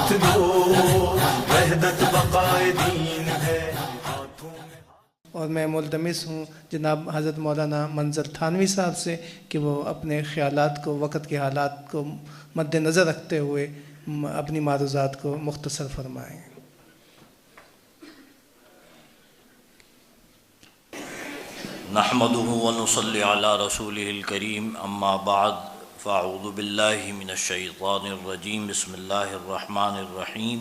ساتھ دو، وحدت بقائے دین ہے ہاتھوں میں۔ اور میں ملتمس ہوں جناب حضرت مولانا منظر تھانوی صاحب سے کہ وہ اپنے خیالات کو وقت کے حالات کو مد نظر رکھتے ہوئے اپنی معروضات کو مختصر فرمائیں۔ نحمده ونصلي على رسوله الكريم اما بعد فاعوذ بالله من الشيطان الرجيم بسم الله الرحمن الرحيم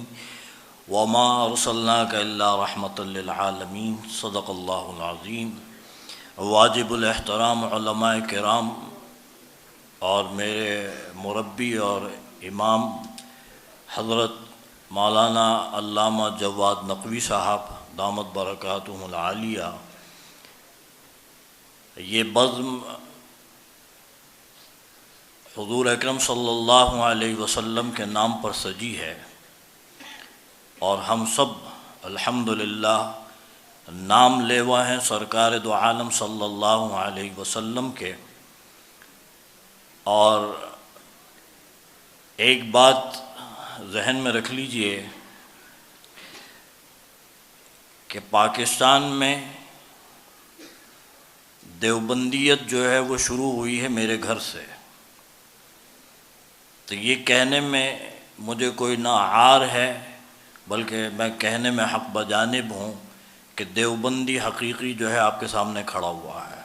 وما ارسلناك الا رحمة للعالمين صدق الله العظيم۔ واجب الاحترام علماء کرام اور میرے مربی اور امام حضرت مولانا علامہ جواد نقوی صاحب دامت برکاتہم العالیہ، یہ بزم حضور اکرم صلی اللہ علیہ وسلم کے نام پر سجی ہے، اور ہم سب الحمدللہ نام لیوا ہیں سرکار دو عالم صلی اللہ علیہ وسلم کے۔ اور ایک بات ذہن میں رکھ لیجئے کہ پاکستان میں دیوبندیت جو ہے وہ شروع ہوئی ہے میرے گھر سے، تو یہ کہنے میں مجھے کوئی نہ عار ہے، بلکہ میں کہنے میں حق بجانب ہوں کہ دیوبندی حقیقی جو ہے آپ کے سامنے کھڑا ہوا ہے،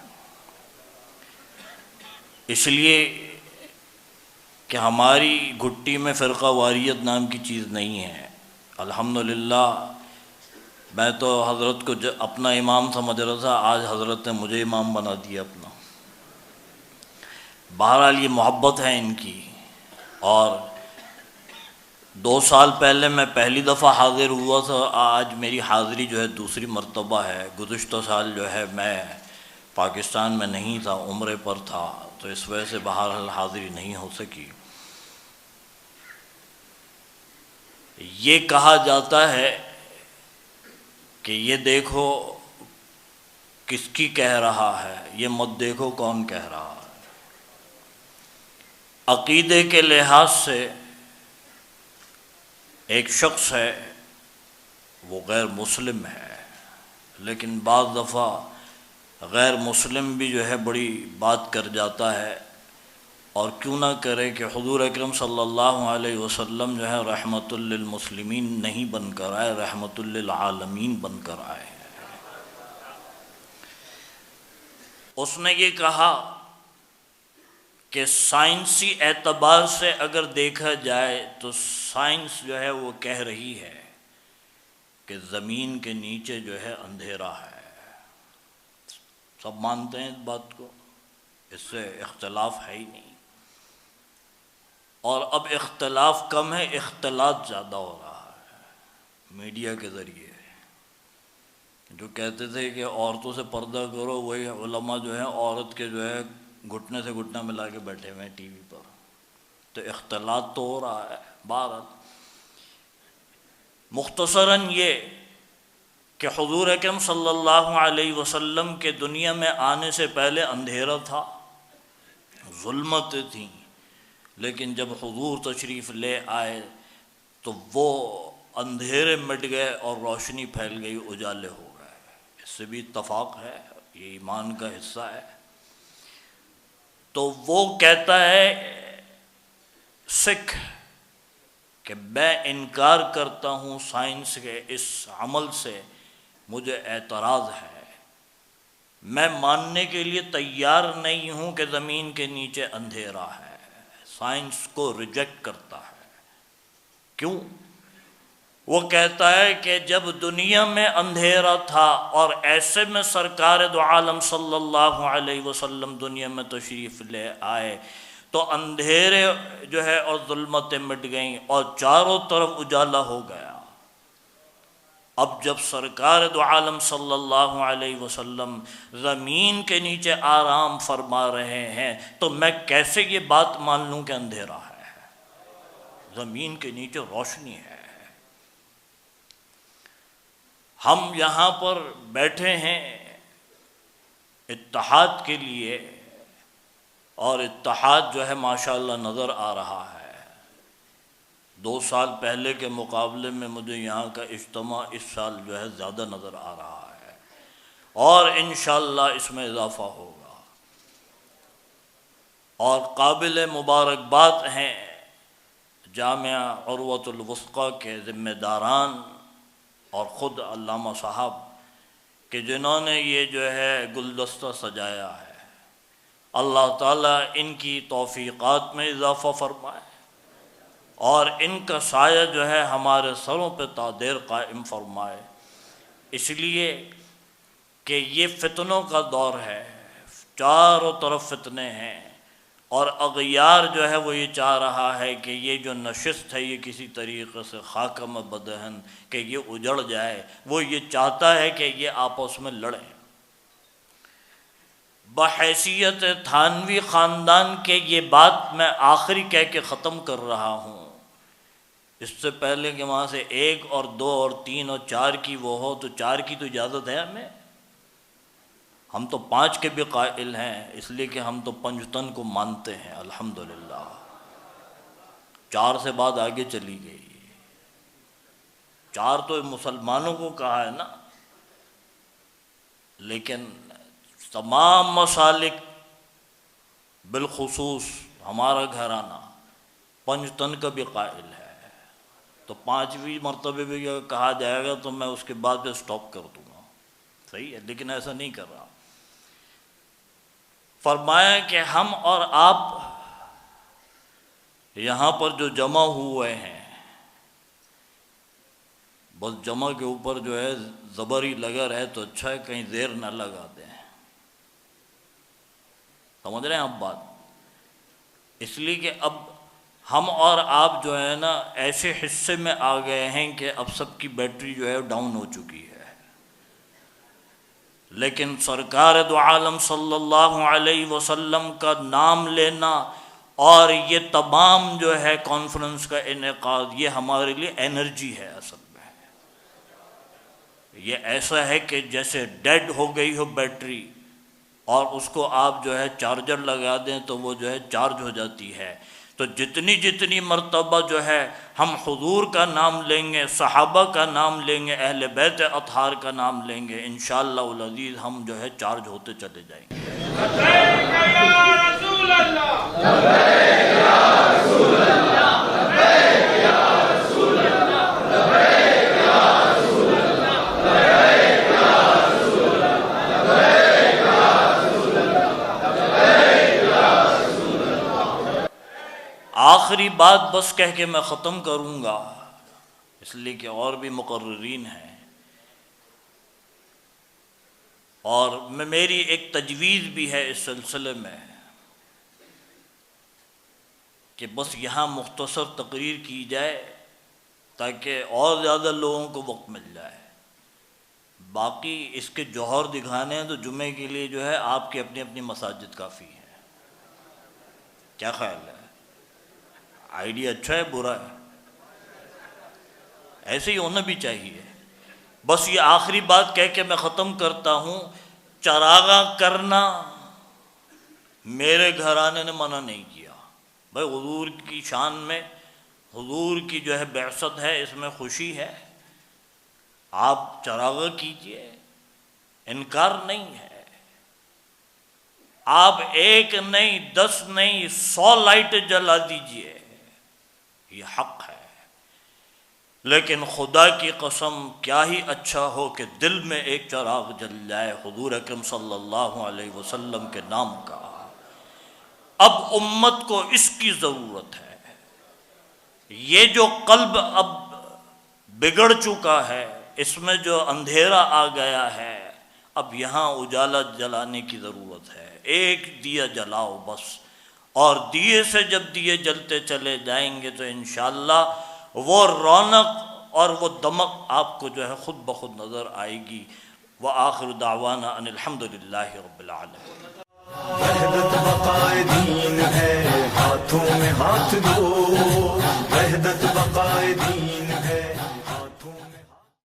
اس لیے کہ ہماری گھٹی میں فرقہ واریت نام کی چیز نہیں ہے۔ الحمدللہ میں تو حضرت کو اپنا امام سمجھ رہا تھا، آج حضرت نے مجھے امام بنا دیا اپنا۔ بہرحال یہ محبت ہے ان کی۔ اور 2 سال پہلے میں پہلی دفعہ حاضر ہوا تھا، آج میری حاضری جو ہے دوسری مرتبہ ہے۔ گزشتہ سال جو ہے میں پاکستان میں نہیں تھا، عمرے پر تھا، تو اس وجہ سے بہرحال حاضری نہیں ہو سکی۔ یہ کہا جاتا ہے کہ یہ دیکھو کس کی کہہ رہا ہے، یہ مت دیکھو کون کہہ رہا ہے۔ عقیدے کے لحاظ سے ایک شخص ہے وہ غیر مسلم ہے، لیکن بعض دفعہ غیر مسلم بھی جو ہے بڑی بات کر جاتا ہے، اور کیوں نہ کرے کہ حضور اکرم صلی اللہ علیہ وسلم جو ہے رحمت للمسلمین نہیں بن کر آئے، رحمت للعالمین بن کر آئے۔ اس نے یہ کہا کہ سائنسی اعتبار سے اگر دیکھا جائے تو سائنس جو ہے وہ کہہ رہی ہے کہ زمین کے نیچے جو ہے اندھیرا ہے۔ سب مانتے ہیں اس بات کو، اس سے اختلاف ہے ہی نہیں، اور اب اختلاف کم ہے، اختلاط زیادہ ہو رہا ہے میڈیا کے ذریعے۔ جو کہتے تھے کہ عورتوں سے پردہ کرو، وہی علماء جو ہیں عورت کے جو ہے گھٹنے سے گھٹنا ملا کے بیٹھے ہوئے ہیں ٹی وی پر، تو اختلاط تو ہو رہا ہے۔ بہرحال مختصراً یہ کہ حضور اکرم صلی اللہ علیہ وسلم کے دنیا میں آنے سے پہلے اندھیرا تھا، ظلمتیں تھیں، لیکن جب حضور تشریف لے آئے تو وہ اندھیرے مٹ گئے اور روشنی پھیل گئی، اجالے ہو گئے۔ اس سے بھی اتفاق ہے، یہ ایمان کا حصہ ہے۔ تو وہ کہتا ہے سکھ کہ میں انکار کرتا ہوں سائنس کے اس عمل سے، مجھے اعتراض ہے، میں ماننے کے لیے تیار نہیں ہوں کہ زمین کے نیچے اندھیرا ہے، سائنس کو ریجیکٹ کرتا ہے۔ کیوں؟ وہ کہتا ہے کہ جب دنیا میں اندھیرا تھا اور ایسے میں سرکار دو عالم صلی اللہ علیہ وسلم دنیا میں تشریف لے آئے تو اندھیرے جو ہے اور ظلمتیں مٹ گئیں اور چاروں طرف اجالا ہو گیا۔ اب جب سرکار دو عالم صلی اللہ علیہ وسلم زمین کے نیچے آرام فرما رہے ہیں تو میں کیسے یہ بات مان لوں کہ اندھیرا ہے؟ زمین کے نیچے روشنی ہے۔ ہم یہاں پر بیٹھے ہیں اتحاد کے لیے، اور اتحاد جو ہے ماشاءاللہ نظر آ رہا ہے۔ 2 سال پہلے کے مقابلے میں مجھے یہاں کا اجتماع اس سال جو ہے زیادہ نظر آ رہا ہے، اور انشاءاللہ اس میں اضافہ ہوگا۔ اور قابل مبارکباد ہیں جامعہ عروۃ الوثقی کے ذمہ داران اور خود علامہ صاحب کہ جنہوں نے یہ جو ہے گلدستہ سجایا ہے۔ اللہ تعالیٰ ان کی توفیقات میں اضافہ فرمائے اور ان کا سایہ جو ہے ہمارے سروں پہ تا دیر قائم فرمائے، اس لیے کہ یہ فتنوں کا دور ہے، چاروں طرف فتنے ہیں، اور اغیار جو ہے وہ یہ چاہ رہا ہے کہ یہ جو نشست ہے یہ کسی طریقے سے خاکم بدہن کہ یہ اجڑ جائے، وہ یہ چاہتا ہے کہ یہ آپس میں لڑیں۔ بحیثیت تھانوی خاندان کے یہ بات میں آخری کہہ کے ختم کر رہا ہوں، اس سے پہلے کہ وہاں سے 1 اور 2 اور 3 اور 4 کی وہ ہو، تو 4 کی تو اجازت ہے ہمیں، ہم تو 5 کے بھی قائل ہیں، اس لیے کہ ہم تو پنجتن کو مانتے ہیں الحمدللہ۔ 4 سے بعد آگے چلی گئی، 4 تو مسلمانوں کو کہا ہے نا، لیکن تمام مسالک بالخصوص ہمارا گھرانہ پنجتن کا بھی قائل ہے، تو 5ویں مرتبہ بھی کہا جائے گا تو میں اس کے بعد پہ سٹاپ کر دوں گا، صحیح ہے، لیکن ایسا نہیں کر رہا۔ فرمایا کہ ہم اور آپ یہاں پر جو جمع ہوئے ہیں، بس جمع کے اوپر جو ہے زبر ہی لگا رہے تو اچھا ہے، کہیں زیر نہ لگا دیں، سمجھ رہے ہیں آپ بات؟ اس لیے کہ اب ہم اور آپ جو ہے نا ایسے حصے میں آ گئے ہیں کہ اب سب کی بیٹری جو ہے ڈاؤن ہو چکی ہے، لیکن سرکار دو عالم صلی اللہ علیہ وسلم کا نام لینا اور یہ تمام جو ہے کانفرنس کا انعقاد، یہ ہمارے لیے انرجی ہے۔ اصل میں یہ ایسا ہے کہ جیسے ڈیڈ ہو گئی ہو بیٹری اور اس کو آپ جو ہے چارجر لگا دیں تو وہ جو ہے چارج ہو جاتی ہے، تو جتنی مرتبہ جو ہے ہم حضور کا نام لیں گے، صحابہ کا نام لیں گے، اہل بیت اطہار کا نام لیں گے، انشاءاللہ العزیز ہم جو ہے چارج ہوتے چلے جائیں گے۔ لبیک یا رسول اللہ، لبیک یا رسول اللہ، لبیک یا رسول اللہ، لبیک یا رسول اللہ، لبیک یا رسول اللہ، لبیک یا رسول اللہ، لبیک یا رسول اللہ۔ آخری بات بس کہہ کے میں ختم کروں گا، اس لیے کہ اور بھی مقررین ہیں، اور میری ایک تجویز بھی ہے اس سلسلے میں کہ بس یہاں مختصر تقریر کی جائے تاکہ اور زیادہ لوگوں کو وقت مل جائے، باقی اس کے جوہر دکھانے ہیں تو جمعے کے لیے جو ہے آپ کی اپنی اپنی مساجد کافی ہیں۔ کیا خیال ہے؟ آئیڈیا اچھا ہے برا ہے؟ ایسے ہی ہونا بھی چاہیے۔ بس یہ آخری بات کہہ کے میں ختم کرتا ہوں، چراغاں کرنا میرے گھرانے نے منع نہیں کیا، بھائی حضور کی شان میں حضور کی جو ہے بعثت ہے، اس میں خوشی ہے، آپ چراغاں کیجئے، انکار نہیں ہے، آپ 1 نہیں 10 نہیں 100 لائٹیں جلا دیجئے، یہ حق ہے، لیکن خدا کی قسم کیا ہی اچھا ہو کہ دل میں ایک چراغ جل جائے حضور اکرم صلی اللہ علیہ وسلم کے نام کا۔ اب امت کو اس کی ضرورت ہے، یہ جو قلب اب بگڑ چکا ہے، اس میں جو اندھیرا آ گیا ہے، اب یہاں اجالا جلانے کی ضرورت ہے، ایک دیا جلاؤ بس، اور دیے سے جب دیے جلتے چلے جائیں گے تو انشاءاللہ وہ رونق اور وہ دمک آپ کو جو ہے خود بخود نظر آئے گی۔ وآخر دعوانا ان الحمدللہ رب العالمین۔ وحدت بقائے دین ہے، ہاتھوں میں ہاتھ دو، وحدت بقائے دین